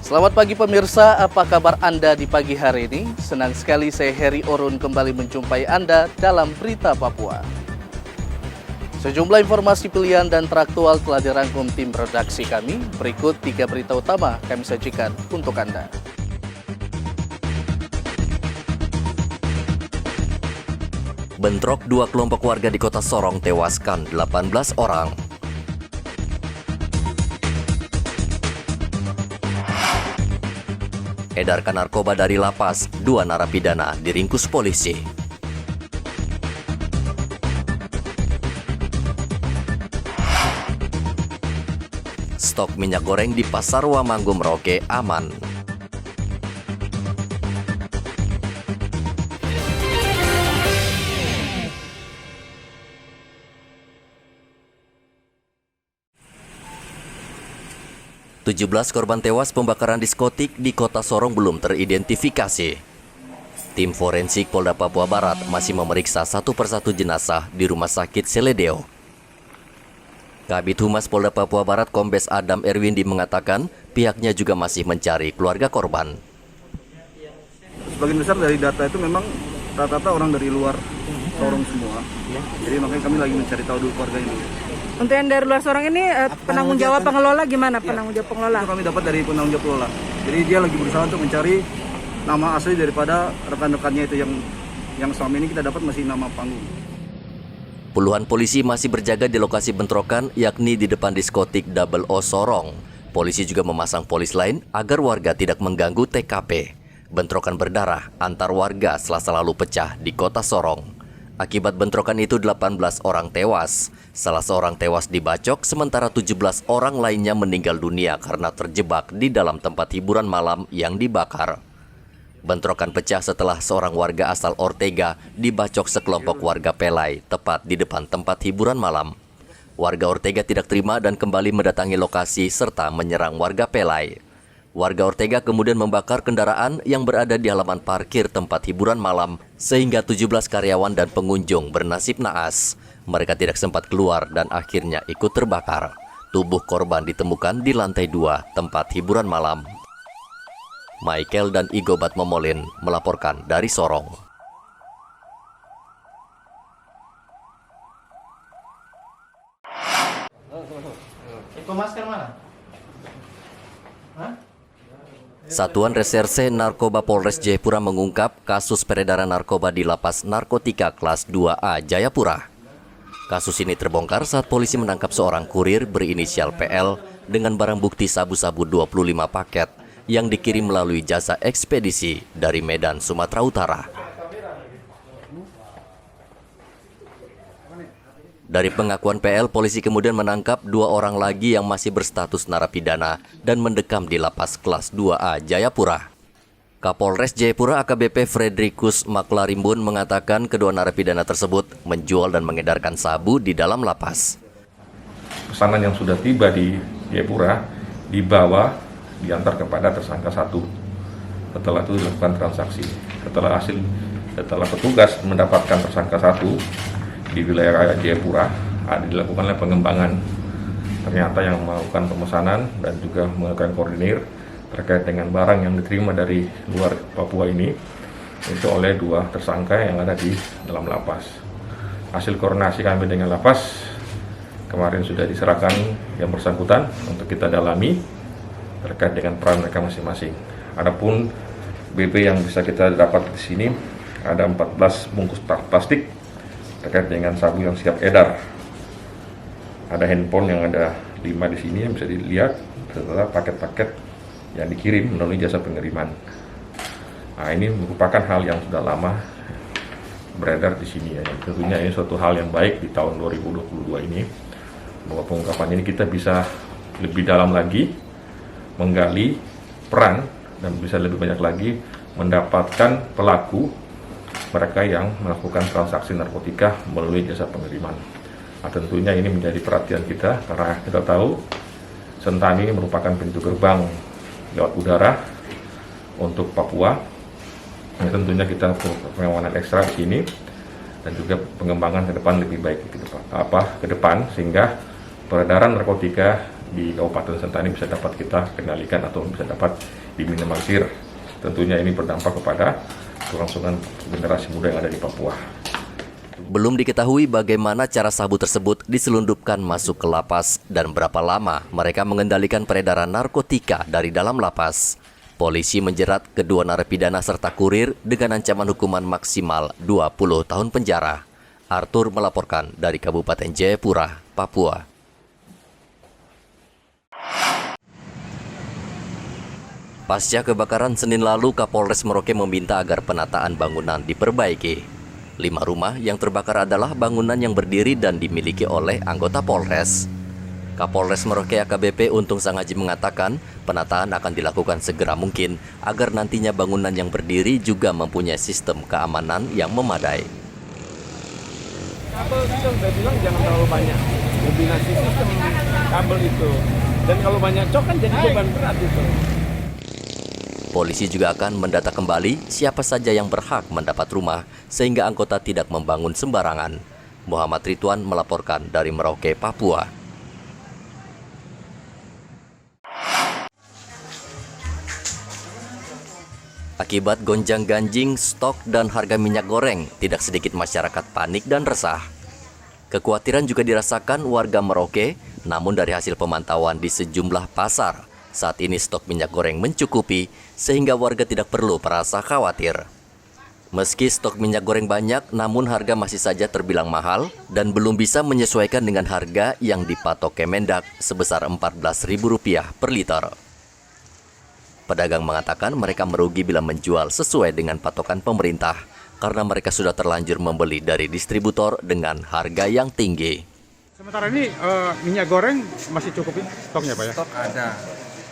Selamat pagi pemirsa, apa kabar Anda di pagi hari ini? Senang sekali saya Heri Orun kembali menjumpai Anda dalam Berita Papua. Sejumlah informasi pilihan dan teraktual telah dirangkum tim redaksi kami. Berikut 3 berita utama kami sajikan untuk Anda. Bentrok 2 kelompok warga di Kota Sorong tewaskan 18 orang. Edarkan narkoba dari lapas, 2 narapidana diringkus polisi. Stok minyak goreng di Pasar Wamanggo Merauke aman. "17 korban tewas pembakaran diskotik di Kota Sorong belum teridentifikasi. Tim forensik Polda Papua Barat masih memeriksa satu persatu jenazah di Rumah Sakit Seledeo. Kabid Humas Polda Papua Barat Kombes Adam Erwindi mengatakan pihaknya juga masih mencari keluarga korban. Sebagian besar dari data itu memang rata-rata orang dari luar Sorong semua. Jadi makanya kami lagi mencari tahu dulu keluarga ini. Untuk yang dari luar Sorong ini penanggung jawab pengelola gimana? Penanggung jawab pengelola? Itu kami dapat dari penanggung jawab pengelola. Jadi dia lagi berusaha untuk mencari nama asli daripada rekan-rekannya itu yang selama ini kita dapat masih nama panggung. Puluhan polisi masih berjaga di lokasi bentrokan, yakni di depan diskotik Double O Sorong. Polisi juga memasang polis lain agar warga tidak mengganggu TKP. Bentrokan berdarah antar warga Selasa lalu pecah di Kota Sorong. Akibat bentrokan itu 18 orang tewas. Salah seorang tewas dibacok, sementara 17 orang lainnya meninggal dunia karena terjebak di dalam tempat hiburan malam yang dibakar. Bentrokan pecah setelah seorang warga asal Ortega dibacok sekelompok warga Pelai tepat di depan tempat hiburan malam. Warga Ortega tidak terima dan kembali mendatangi lokasi serta menyerang warga Pelai. Warga Ortega kemudian membakar kendaraan yang berada di halaman parkir tempat hiburan malam sehingga 17 karyawan dan pengunjung bernasib naas. Mereka tidak sempat keluar dan akhirnya ikut terbakar. Tubuh korban ditemukan di lantai 2 tempat hiburan malam. Michael dan Igobat Momolin melaporkan dari Sorong. Itu masker mana? Hah? Satuan Reserse Narkoba Polres Jayapura mengungkap kasus peredaran narkoba di Lapas Narkotika Kelas 2A Jayapura. Kasus ini terbongkar saat polisi menangkap seorang kurir berinisial PL dengan barang bukti sabu-sabu 25 paket yang dikirim melalui jasa ekspedisi dari Medan, Sumatera Utara. Dari pengakuan PL, polisi kemudian menangkap 2 orang lagi yang masih berstatus narapidana dan mendekam di Lapas Kelas 2A Jayapura. Kapolres Jayapura AKBP Frederikus Maklarimbun mengatakan kedua narapidana tersebut menjual dan mengedarkan sabu di dalam lapas. Pesanan yang sudah tiba di Jayapura dibawa diantar kepada tersangka 1. Setelah itu dilakukan transaksi. Setelah petugas mendapatkan tersangka 1 di wilayah Jayapura, dilakukanlah pengembangan. Ternyata yang melakukan pemesanan dan juga melakukan koordinir terkait dengan barang yang diterima dari luar Papua ini itu oleh 2 tersangka yang ada di dalam lapas. Hasil koordinasi kami dengan lapas kemarin sudah diserahkan yang bersangkutan untuk kita dalami terkait dengan peran mereka masing-masing. Adapun BP yang bisa kita dapat di sini ada 14 bungkus plastik terkait dengan sabu yang siap edar. Ada handphone yang ada 5 di sini yang bisa dilihat setelah paket-paket yang dikirim melalui jasa pengiriman. Nah, ini merupakan hal yang sudah lama beredar di sini ya. Tentunya ini suatu hal yang baik di tahun 2022 ini bahwa pengungkapan ini kita bisa lebih dalam lagi menggali peran dan bisa lebih banyak lagi mendapatkan pelaku mereka yang melakukan transaksi narkotika melalui jasa pengiriman. Nah, tentunya ini menjadi perhatian kita karena kita tahu Sentani ini merupakan pintu gerbang lewat udara untuk Papua. Nah, tentunya kita pengawalan ekstra di sini dan juga pengembangan ke depan lebih baik ke depan sehingga peredaran narkotika di Kabupaten Sentani bisa dapat kita kendalikan atau bisa dapat diminimalisir. Tentunya ini berdampak kepada kelangsungan generasi muda yang ada di Papua. Belum diketahui bagaimana cara sabu tersebut diselundupkan masuk ke lapas dan berapa lama mereka mengendalikan peredaran narkotika dari dalam lapas. Polisi menjerat kedua narapidana serta kurir dengan ancaman hukuman maksimal 20 tahun penjara. Arthur melaporkan dari Kabupaten Jayapura, Papua. Pasca kebakaran Senin lalu, Kapolres Merauke meminta agar penataan bangunan diperbaiki. 5 rumah yang terbakar adalah bangunan yang berdiri dan dimiliki oleh anggota Polres. Kapolres Merauke AKBP Untung Sangaji mengatakan penataan akan dilakukan segera mungkin agar nantinya bangunan yang berdiri juga mempunyai sistem keamanan yang memadai. Kabel kita sudah bilang jangan terlalu banyak, kombinasi sistem kabel itu. Dan kalau banyak cok kan jadi beban berat itu. Polisi juga akan mendata kembali siapa saja yang berhak mendapat rumah sehingga anggota tidak membangun sembarangan. Muhammad Ridwan melaporkan dari Merauke, Papua. Akibat gonjang-ganjing stok dan harga minyak goreng, tidak sedikit masyarakat panik dan resah. Kekhawatiran juga dirasakan warga Merauke, namun dari hasil pemantauan di sejumlah pasar, saat ini stok minyak goreng mencukupi sehingga warga tidak perlu merasa khawatir. Meski stok minyak goreng banyak, namun harga masih saja terbilang mahal dan belum bisa menyesuaikan dengan harga yang dipatok Kemendak sebesar Rp14.000 per liter. Pedagang mengatakan mereka merugi bila menjual sesuai dengan patokan pemerintah karena mereka sudah terlanjur membeli dari distributor dengan harga yang tinggi. Sementara ini minyak goreng masih cukup stoknya Pak ya? Stok ada.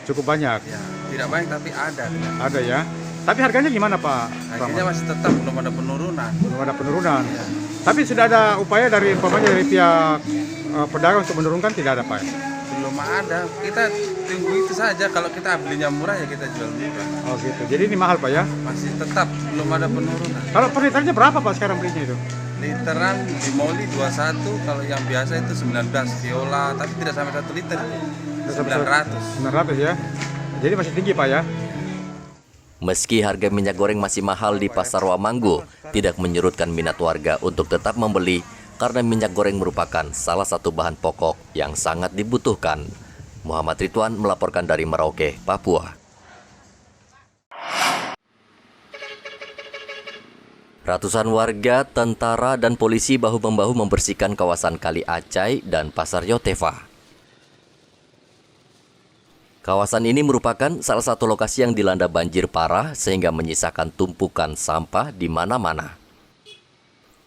Cukup banyak? Ya, tidak banyak tapi ada. Ada ya? Tapi harganya gimana Pak? Harganya masih tetap belum ada penurunan. Belum ada penurunan? Ya. Tapi sudah ada upaya dari pihak pedagang untuk menurunkan, tidak ada Pak? Belum ada, kita tunggu itu saja. Kalau kita belinya murah ya kita jual murah. Oh gitu, jadi ini mahal Pak ya? Masih tetap belum ada penurunan. Kalau per liternya berapa Pak sekarang belinya itu? Literan di Moli 21, kalau yang biasa itu 19 Viola, tapi tidak sampai 1 liter. 900. 900 ya? Jadi masih tinggi Pak ya? Meski harga minyak goreng masih mahal di Pasar Wamanggu, tidak menyurutkan minat warga untuk tetap membeli karena minyak goreng merupakan salah satu bahan pokok yang sangat dibutuhkan. Muhammad Ridwan melaporkan dari Merauke, Papua. Ratusan warga, tentara, dan polisi bahu-membahu membersihkan kawasan Kali Acai dan Pasar Yotefa. Kawasan ini merupakan salah satu lokasi yang dilanda banjir parah sehingga menyisakan tumpukan sampah di mana-mana.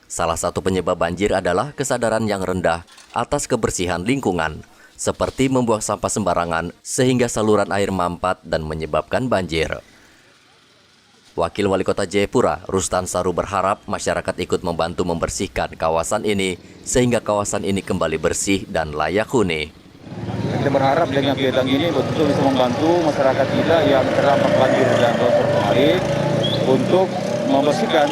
Salah satu penyebab banjir adalah kesadaran yang rendah atas kebersihan lingkungan, seperti membuang sampah sembarangan sehingga saluran air mampat dan menyebabkan banjir. Wakil Wali Kota Jayapura, Rustan Saru berharap masyarakat ikut membantu membersihkan kawasan ini sehingga kawasan ini kembali bersih dan layak huni. Kita berharap dengan kegiatan ini betul-betul bisa membantu masyarakat kita yang terdampak banjir dan longsor kemarin untuk membersihkan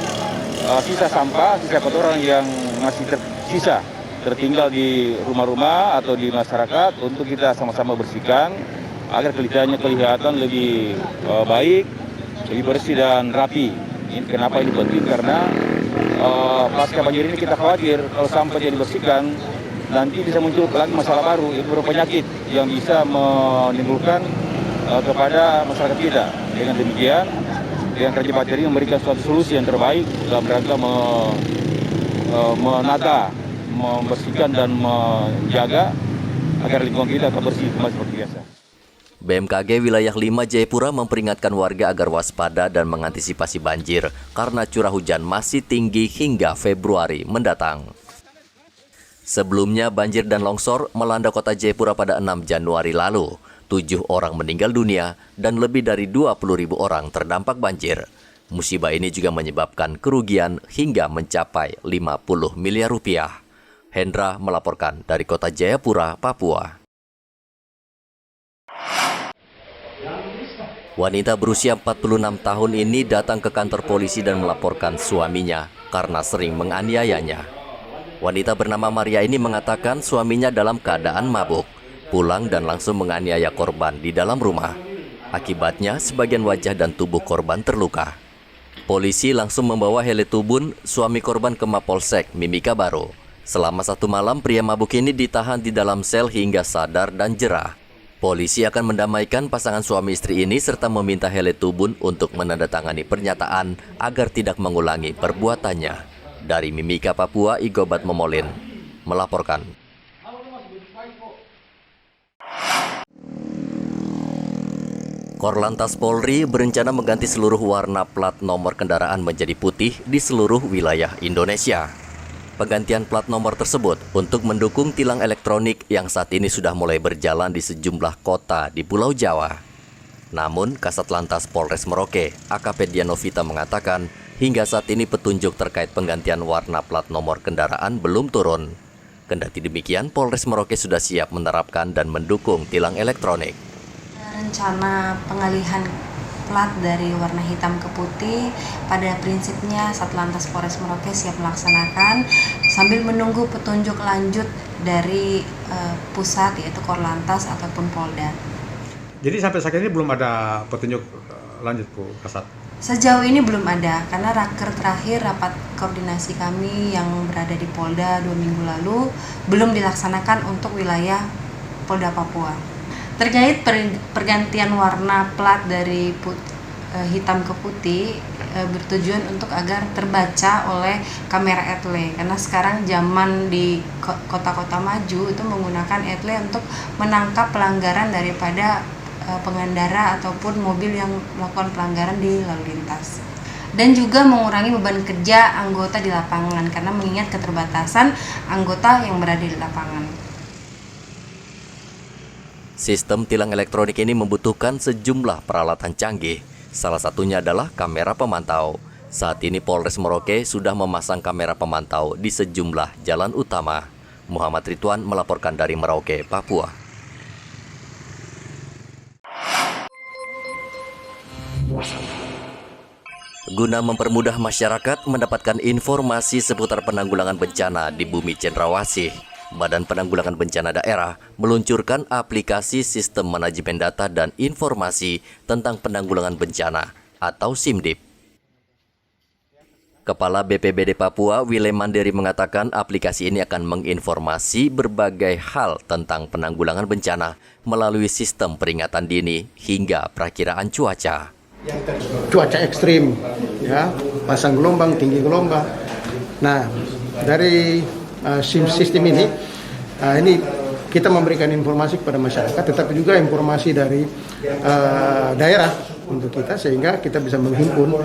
sisa sampah, sisa kotoran yang masih tersisa tertinggal di rumah-rumah atau di masyarakat untuk kita sama-sama bersihkan agar kelihatan lebih baik, lebih bersih dan rapi. Kenapa ini penting? Karena pasca banjir ini kita khawatir kalau sampahnya dibersihkan nanti bisa muncul lagi masalah baru, yaitu penyakit yang bisa menimbulkan kepada masyarakat kita. Dengan demikian, dengan kerja bakti ini memberikan suatu solusi yang terbaik dalam rangka menata, membersihkan dan menjaga agar lingkungan kita tetap bersih kembali seperti biasa. BMKG Wilayah 5 Jayapura memperingatkan warga agar waspada dan mengantisipasi banjir karena curah hujan masih tinggi hingga Februari mendatang. Sebelumnya banjir dan longsor melanda kota Jayapura pada 6 Januari lalu. 7 orang meninggal dunia dan lebih dari 20.000 orang terdampak banjir. Musibah ini juga menyebabkan kerugian hingga mencapai 50 miliar rupiah. Hendra melaporkan dari kota Jayapura, Papua. Wanita berusia 46 tahun ini datang ke kantor polisi dan melaporkan suaminya karena sering menganiayanya. Wanita bernama Maria ini mengatakan suaminya dalam keadaan mabuk. pulang dan langsung menganiaya korban di dalam rumah. Akibatnya, sebagian wajah dan tubuh korban terluka. Polisi langsung membawa Hele Tubun, suami korban, ke Mapolsek Mimika Baru. Selama 1 malam, pria mabuk ini ditahan di dalam sel hingga sadar dan jerah. Polisi akan mendamaikan pasangan suami istri ini serta meminta Hele Tubun untuk menandatangani pernyataan agar tidak mengulangi perbuatannya. Dari Mimika, Papua, Igobat Momolin melaporkan. Korlantas Polri berencana mengganti seluruh warna plat nomor kendaraan menjadi putih di seluruh wilayah Indonesia. Penggantian plat nomor tersebut untuk mendukung tilang elektronik yang saat ini sudah mulai berjalan di sejumlah kota di Pulau Jawa. Namun, Kasat Lantas Polres Merauke, AKP Dianovita mengatakan, hingga saat ini petunjuk terkait penggantian warna plat nomor kendaraan belum turun. Kendati demikian, Polres Merauke sudah siap menerapkan dan mendukung tilang elektronik. Rencana pengalihan plat dari warna hitam ke putih pada prinsipnya Satlantas Polres Merauke siap melaksanakan sambil menunggu petunjuk lanjut dari pusat yaitu Korlantas ataupun Polda. Jadi sampai saat ini belum ada petunjuk lanjut, Bu Kasat? Sejauh ini belum ada karena rapat koordinasi kami yang berada di Polda 2 minggu lalu belum dilaksanakan untuk wilayah Polda Papua. Terkait pergantian warna plat dari hitam ke putih bertujuan untuk agar terbaca oleh kamera etle karena sekarang zaman di kota-kota maju itu menggunakan etle untuk menangkap pelanggaran daripada pengendara ataupun mobil yang melakukan pelanggaran di lalu lintas. Dan juga mengurangi beban kerja anggota di lapangan karena mengingat keterbatasan anggota yang berada di lapangan. Sistem tilang elektronik ini membutuhkan sejumlah peralatan canggih. Salah satunya adalah kamera pemantau. Saat ini Polres Merauke sudah memasang kamera pemantau di sejumlah jalan utama. Muhammad Ridwan melaporkan dari Merauke, Papua. Guna mempermudah masyarakat mendapatkan informasi seputar penanggulangan bencana di Bumi Cendrawasih, Badan Penanggulangan Bencana Daerah meluncurkan aplikasi Sistem Manajemen Data dan Informasi tentang Penanggulangan Bencana atau SIMDIP. Kepala BPBD Papua, Willem Mandiri, mengatakan aplikasi ini akan menginformasi berbagai hal tentang penanggulangan bencana melalui sistem peringatan dini hingga perakiraan cuaca. Cuaca ekstrim, ya, pasang gelombang, tinggi gelombang. Nah, dari sistem ini kita memberikan informasi kepada masyarakat, tetapi juga informasi dari daerah untuk kita sehingga kita bisa menghimpun,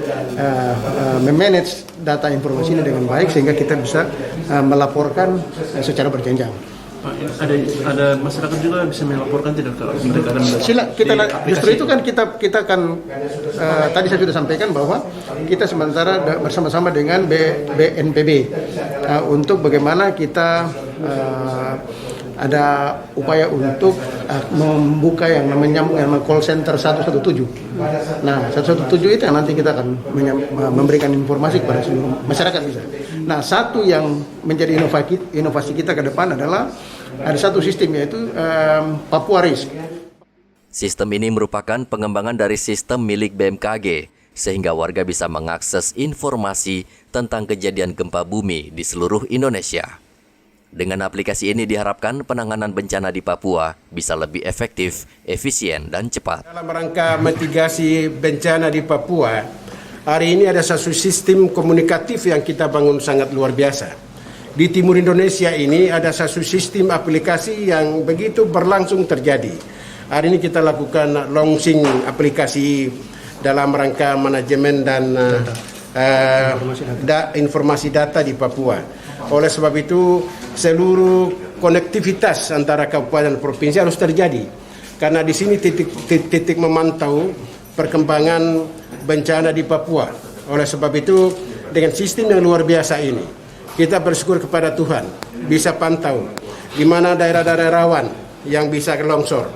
memanage data informasi ini dengan baik sehingga kita bisa melaporkan secara berjenjang. Ada masyarakat juga bisa melaporkan tidak ke mereka dan justru itu kan kita akan tadi saya sudah sampaikan bahwa kita sementara bersama-sama dengan BNPB untuk bagaimana kita ada upaya untuk membuka yang namanya call center 117. Nah, 117 itu yang nanti kita akan memberikan informasi kepada seluruh masyarakat bisa. Nah, satu yang menjadi inovasi kita ke depan adalah ada satu sistem yaitu Papua Risk. Sistem ini merupakan pengembangan dari sistem milik BMKG sehingga warga bisa mengakses informasi tentang kejadian gempa bumi di seluruh Indonesia. Dengan aplikasi ini diharapkan penanganan bencana di Papua bisa lebih efektif, efisien, dan cepat. Dalam rangka mitigasi bencana di Papua, hari ini ada satu sistem komunikatif yang kita bangun sangat luar biasa. Di timur Indonesia ini ada satu sistem aplikasi yang begitu berlangsung terjadi. Hari ini kita lakukan launching aplikasi dalam rangka manajemen dan informasi data di Papua. Oleh sebab itu, seluruh konektivitas antara kabupaten dan provinsi harus terjadi. Karena di sini titik memantau perkembangan bencana di Papua. Oleh sebab itu, dengan sistem yang luar biasa ini, kita bersyukur kepada Tuhan, bisa pantau di mana daerah-daerah rawan yang bisa longsor,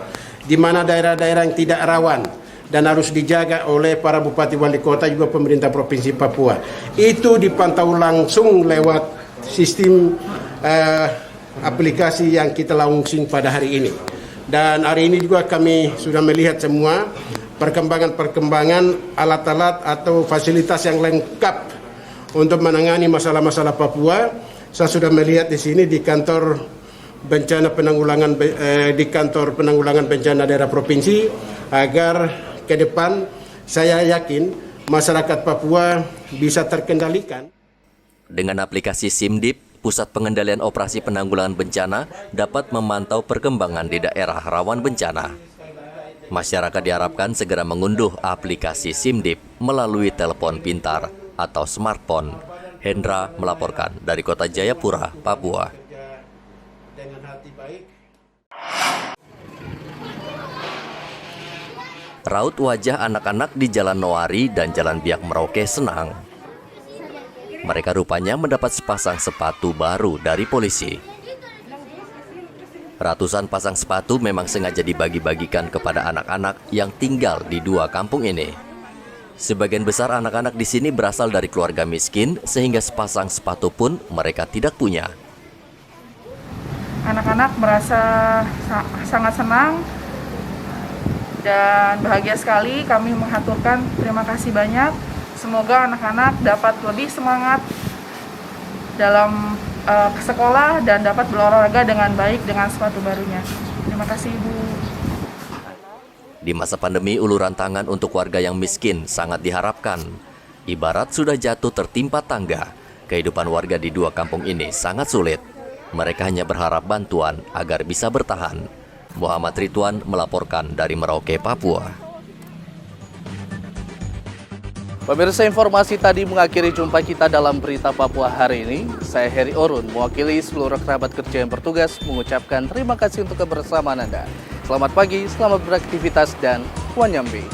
di mana daerah-daerah yang tidak rawan, dan harus dijaga oleh para bupati wali kota juga pemerintah provinsi Papua. Itu dipantau langsung lewat sistem aplikasi yang kita launching pada hari ini. Dan hari ini juga kami sudah melihat semua perkembangan alat-alat atau fasilitas yang lengkap untuk menangani masalah-masalah Papua. Saya sudah melihat di sini di kantor penanggulangan bencana daerah provinsi, agar ke depan saya yakin masyarakat Papua bisa terkendalikan. Dengan aplikasi SIMDIP, Pusat Pengendalian Operasi Penanggulangan Bencana dapat memantau perkembangan di daerah rawan bencana. Masyarakat diharapkan segera mengunduh aplikasi SIMDIP melalui telepon pintar atau smartphone. Hendra melaporkan dari Kota Jayapura, Papua. Raut wajah anak-anak di Jalan Noari dan Jalan Biak Merauke senang. Mereka rupanya mendapat sepasang sepatu baru dari polisi. Ratusan pasang sepatu memang sengaja dibagi-bagikan kepada anak-anak yang tinggal di dua kampung ini. Sebagian besar anak-anak di sini berasal dari keluarga miskin, sehingga sepasang sepatu pun mereka tidak punya. Anak-anak merasa sangat senang dan bahagia sekali. Kami mengaturkan terima kasih banyak. Semoga anak-anak dapat lebih semangat dalam sekolah dan dapat berolahraga dengan baik dengan sepatu barunya. Terima kasih, Ibu. Di masa pandemi, uluran tangan untuk warga yang miskin sangat diharapkan. Ibarat sudah jatuh tertimpa tangga, kehidupan warga di dua kampung ini sangat sulit. Mereka hanya berharap bantuan agar bisa bertahan. Muhammad Ridwan melaporkan dari Merauke, Papua. Pemirsa, informasi tadi mengakhiri jumpa kita dalam Berita Papua hari ini. Saya Heri Orun, mewakili seluruh kerabat kerja yang bertugas, mengucapkan terima kasih untuk kebersamaan Anda. Selamat pagi, selamat beraktivitas, dan Wanyambe.